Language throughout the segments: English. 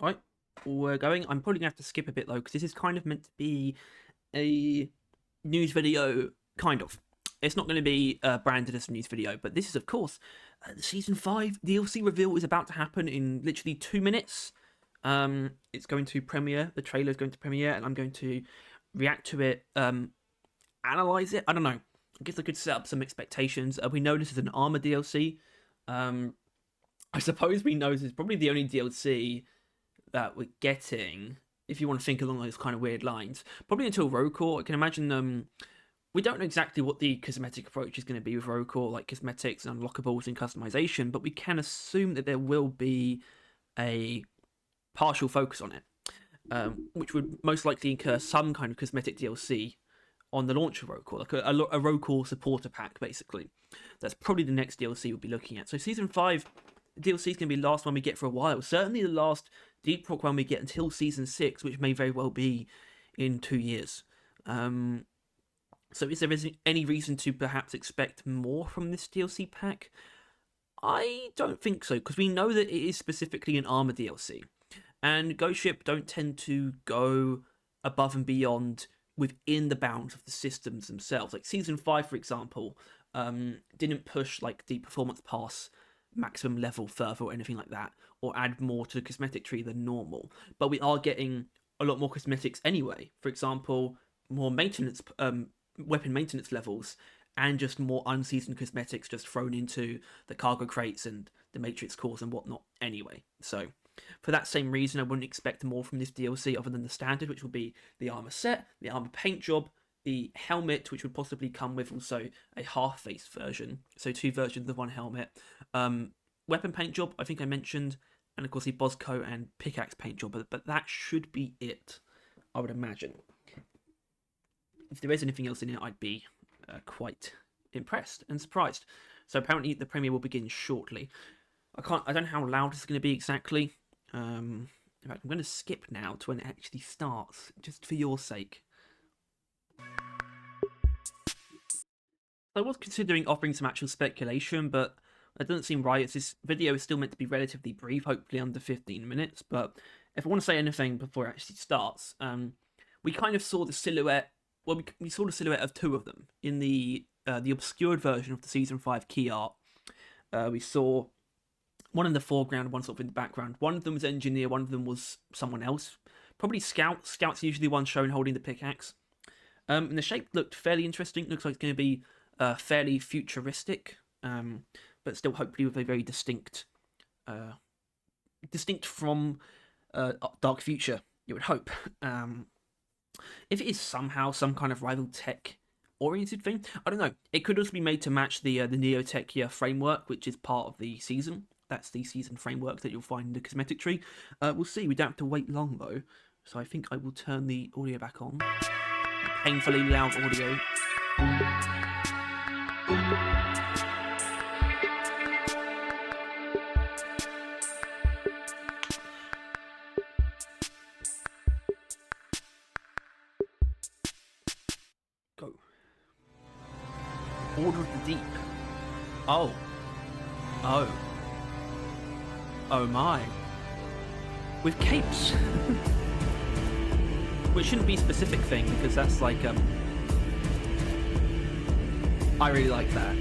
Alright, we're going. I'm probably going to have to skip a bit though, because this is kind of meant to be a news video, kind of. It's not going to be branded as a news video, but this is, of course, the Season 5 DLC reveal is about to happen in literally 2 minutes. It's going to premiere, the trailer is going to premiere, and I'm going to react to it, analyze it. I don't know. I guess I could set up some expectations. We know this is an Armor DLC. I suppose we know this is probably the only DLC that we're getting, if you want to think along those kind of weird lines, probably until Rocore. I can imagine we don't know exactly what the cosmetic approach is going to be with Rocore, like cosmetics and unlockables and customization, but we can assume that there will be a partial focus on it, which would most likely incur some kind of cosmetic DLC on the launch of Rocore, like a Rocore supporter pack, basically. That's probably the next DLC we'll be looking at. So Season 5 DLC is going to be the last one we get for a while. Certainly the last Deep Rock one we get until Season 6, which may very well be in 2 years. So is there any reason to perhaps expect more from this DLC pack? I don't think so, because we know that it is specifically an Armor DLC. And Ghost Ship don't tend to go above and beyond within the bounds of the systems themselves. Like Season 5, for example, didn't push like the performance pass maximum level further or anything like that, or add more to the cosmetic tree than normal. But we are getting a lot more cosmetics anyway. For example, more maintenance, weapon maintenance levels, and just more unseasoned cosmetics just thrown into the cargo crates and the matrix cores and whatnot anyway. So for that same reason, I wouldn't expect more from this DLC other than the standard, which will be the armor set, the armor paint job, the helmet, which would possibly come with also a half-face version, so 2 versions of one helmet, weapon paint job, I think I mentioned, and of course the Bosco and pickaxe paint job, but that should be it, I would imagine. If there is anything else in it, I'd be quite impressed and surprised. So apparently the premiere will begin shortly. I don't know how loud it's going to be exactly. In fact, I'm going to skip now to when it actually starts, just for your sake. I was considering offering some actual speculation, but it doesn't seem right, as this video is still meant to be relatively brief, hopefully under 15 minutes, but if I want to say anything before it actually starts, we kind of saw the silhouette, well, we saw the silhouette of 2 of them in the obscured version of the Season 5 key art. We saw one in the foreground, one sort of in the background. One of them was Engineer, one of them was someone else. Probably Scout. Scout's usually the one shown holding the pickaxe. And the shape looked fairly interesting. Looks like it's going to be fairly futuristic, but still hopefully with a very distinct from Dark Future, you would hope. If it is somehow some kind of rival tech oriented thing, I don't know. It could also be made to match the Neo-Techia framework, which is part of the season. That's the season framework that you'll find in the cosmetic tree. We'll see. We don't have to wait long though, so I think I will turn the audio back on. Painfully loud audio. Go. Order of the Deep. Oh. Oh. Oh my. With capes. Which shouldn't be a specific thing, because that's like, I really like that.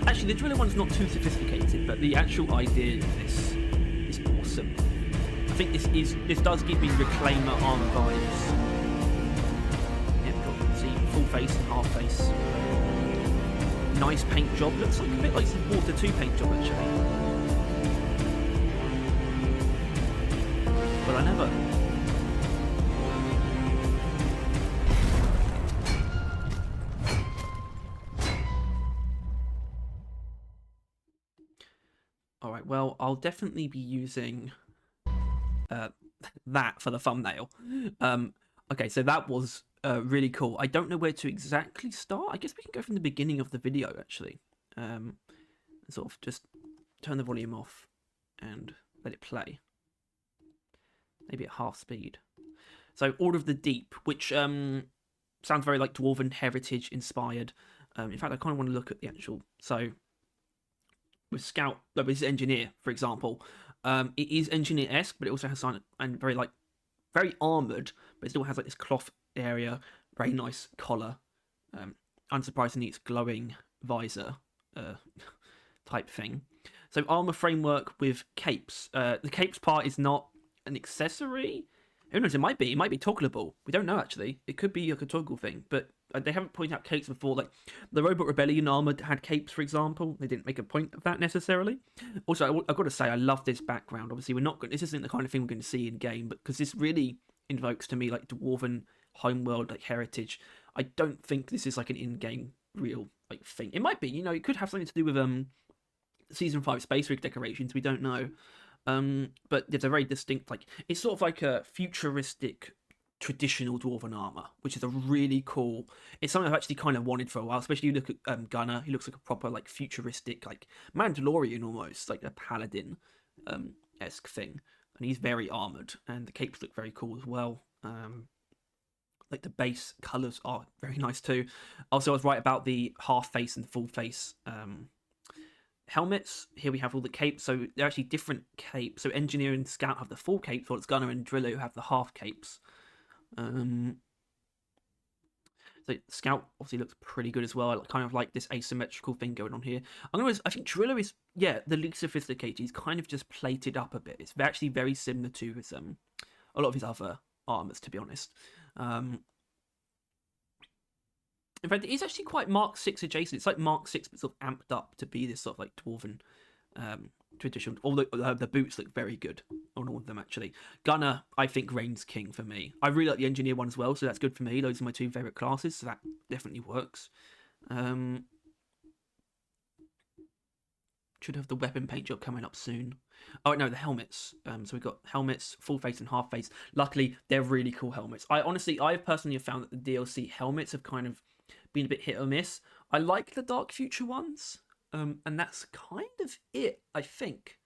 Actually, the driller one's not too sophisticated, but the actual idea of this is awesome. I think this does give me Reclaimer armor vibes. Yeah, we've got, see, full face and half face. Nice paint job. Looks like a bit like some Water 2 paint job, actually. But I never. Alright, well, I'll definitely be using that for the thumbnail. Okay, so that was really cool. I don't know where to exactly start. I guess we can go from the beginning of the video, actually. Sort of just turn the volume off and let it play. Maybe at half speed. So, Order of the Deep, which sounds very like Dwarven Heritage inspired. In fact, I kind of want to look at the actual... So, with Scout, with his Engineer, for example, It is engineer-esque, but it also has something and very like very armored, but it still has like this cloth area, very nice collar. Um, Unsurprisingly, it's glowing visor uh, type thing. So armor framework with capes. The capes part is not an accessory. Who knows? It might be. It might be toggleable. We don't know actually. It could be like a toggle thing, but they haven't pointed out capes before. Like the Robot Rebellion armor had capes, for example. They didn't make a point of that necessarily. Also, I've got to say, I love this background. Obviously, we're not. This isn't the kind of thing we're going to see in game, but because this really invokes to me like dwarven homeworld like heritage. I don't think this is like an in-game real like thing. It might be. It could have something to do with season 5 space rig decorations. We don't know. But there's a very distinct like it's sort of like a futuristic traditional dwarven armor, which is a really cool. It's something I've actually kind of wanted for a while. Especially you look at Gunner. He looks like a proper like futuristic like Mandalorian almost like a paladin esque thing, and he's very armored, and the capes look very cool as well. Like the base colors are very nice too. Also, I was right about the half face and full face helmets. Here we have all the capes, so they're actually different capes. So Engineer and Scout have the full capes, while it's Gunner and Driller who have the half capes. So Scout obviously looks pretty good as well. I kind of like this asymmetrical thing going on here. I think Driller is the least sophisticated. He's kind of just plated up a bit. It's actually very similar to his a lot of his other armors, to be honest. In fact, it is actually quite Mark 6 adjacent. It's like Mark 6, but sort of amped up to be this sort of like dwarven tradition. Although the boots look very good on all of them, actually. Gunner, I think, reigns king for me. I really like the Engineer one as well, so that's good for me. Those are my two favourite classes, so that definitely works. Should have the weapon paint job coming up soon. Oh, no, the helmets. So we've got helmets, full face and half face. Luckily, they're really cool helmets. I personally have found that the DLC helmets have kind of been a bit hit or miss. I like the Dark Future ones, and that's kind of it, I think.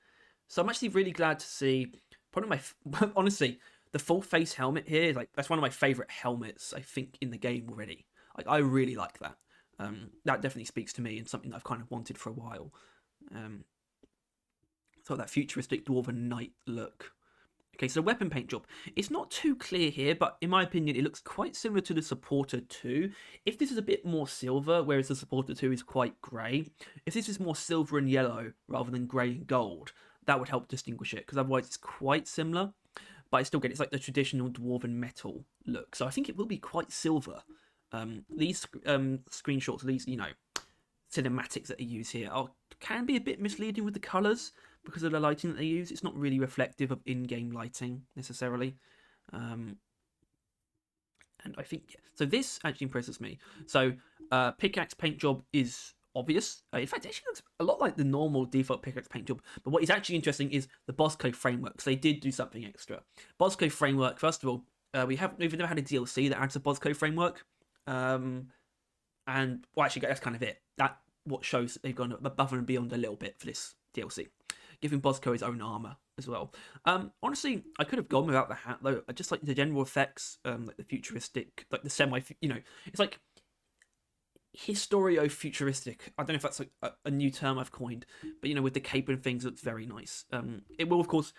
So I'm actually really glad to see. Probably honestly, the full face helmet here, like that's one of my favorite helmets I think in the game already. Like I really like that. That definitely speaks to me and something that I've kind of wanted for a while. So that futuristic dwarven knight look. Okay, so the weapon paint job. It's not too clear here, but in my opinion, it looks quite similar to the Supporter 2. If this is a bit more silver, whereas the Supporter 2 is quite grey, if this is more silver and yellow rather than grey and gold, that would help distinguish it, because otherwise it's quite similar. But I still get it's like the traditional dwarven metal look, so I think it will be quite silver. These screenshots, these cinematics that they use here can be a bit misleading with the colours because of the lighting that they use. It's not really reflective of in-game lighting necessarily. And I think so this actually impresses me. So pickaxe paint job is obvious. In fact, it actually looks a lot like the normal default pickaxe paint job. But what is actually interesting is the Bosco framework. So they did do something extra. Bosco framework, first of all, we've never had a DLC that adds a Bosco framework. And well, actually, that's kind of it. That what shows that they've gone above and beyond a little bit for this DLC, giving Bosco his own armor as well. Honestly, I could have gone without the hat though. I just like the general effects, like the futuristic, like the it's like historio-futuristic. I don't know if that's like a new term I've coined, but with the cape and things, it's very nice. It will, of course,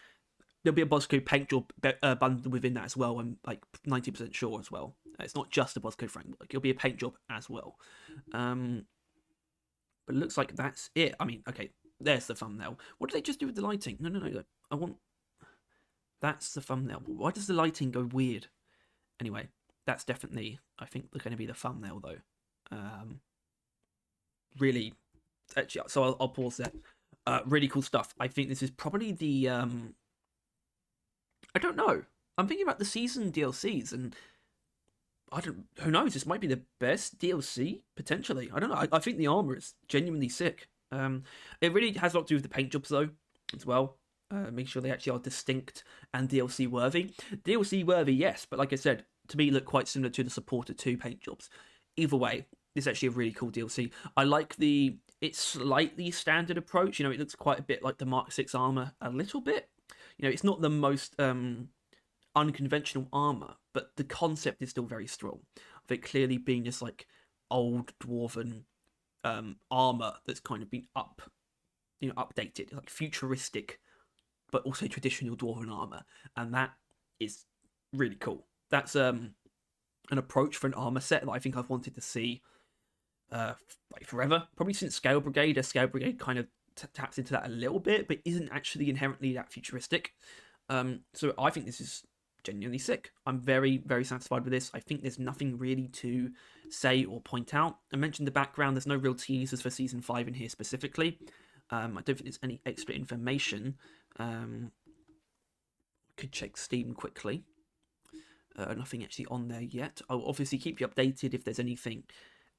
there'll be a Bosco paint job bundled within that as well. I'm like 90% sure as well. It's not just a Bosco framework. It'll be a paint job as well. But it looks like that's it. I mean, okay, there's the thumbnail. What did they just do with the lighting? No. I want... That's the thumbnail. Why does the lighting go weird? Anyway, that's definitely, I think, going to be the thumbnail, though. Really, actually, so I'll pause there. Really cool stuff. I think this is probably the... I don't know. I'm thinking about the season DLCs, and who knows, this might be the best DLC, potentially. I don't know. I think the armor is genuinely sick. It really has a lot to do with the paint jobs, though, as well. Make sure they actually are distinct and DLC worthy. DLC worthy, yes, but like I said, to me, look quite similar to the Supporter 2 paint jobs. Either way, this is actually a really cool DLC. I like it's slightly standard approach. It looks quite a bit like the Mark 6 armor, a little bit. It's not the most unconventional armor, but the concept is still very strong. Of it clearly being this like old dwarven armor that's kind of been updated, like futuristic but also traditional dwarven armor, and that is really cool. That's an approach for an armor set that I think I've wanted to see like forever, probably since Scale Brigade. As Scale Brigade kind of taps into that a little bit, but isn't actually inherently that futuristic. So I think this is genuinely sick. I'm very, very satisfied with this. I think there's nothing really to say or point out. I mentioned the background. There's no real teasers for season 5 in here specifically. I don't think there's any extra information. Could check Steam quickly. Nothing actually on there yet. I'll obviously keep you updated if there's anything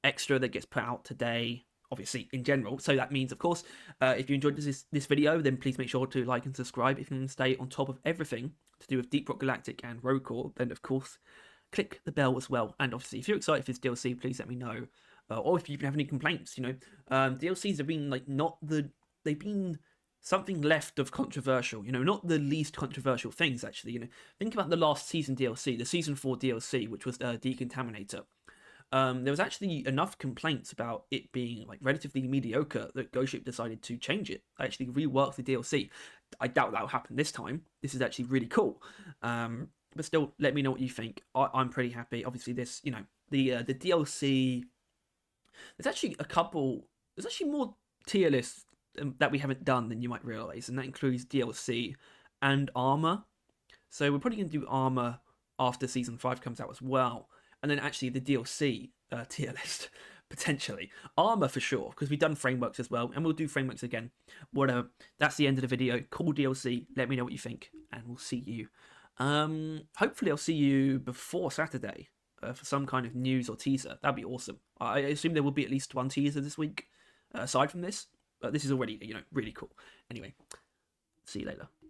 extra that gets put out today, obviously in general. So that means, of course, if you enjoyed this video, then please make sure to like and subscribe if you want to stay on top of everything to do with Deep Rock Galactic and Road Core. Then, of course, click the bell as well. And obviously, if you're excited for this DLC, please let me know. Or if you even have any complaints, DLCs have been they've been something left of controversial, not the least controversial things, actually. Think about the last season DLC, the season 4 DLC, which was Decontaminator. There was actually enough complaints about it being relatively mediocre that Ghost Ship decided to change it, actually rework the DLC. I doubt that'll happen this time. This is actually really cool. But still, let me know what you think. I'm pretty happy. Obviously, this, the DLC. There's actually more tier lists that we haven't done than you might realize, and that includes DLC and armor. So we're probably going to do armor after season 5 comes out as well. And then actually the DLC tier list, potentially. Armor for sure, because we've done frameworks as well, and we'll do frameworks again. Whatever. That's the end of the video. Cool DLC. Let me know what you think, and we'll see you. Hopefully I'll see you before Saturday for some kind of news or teaser. That'd be awesome. I assume there will be at least one teaser this week, aside from this. But this is already, really cool. Anyway, see you later.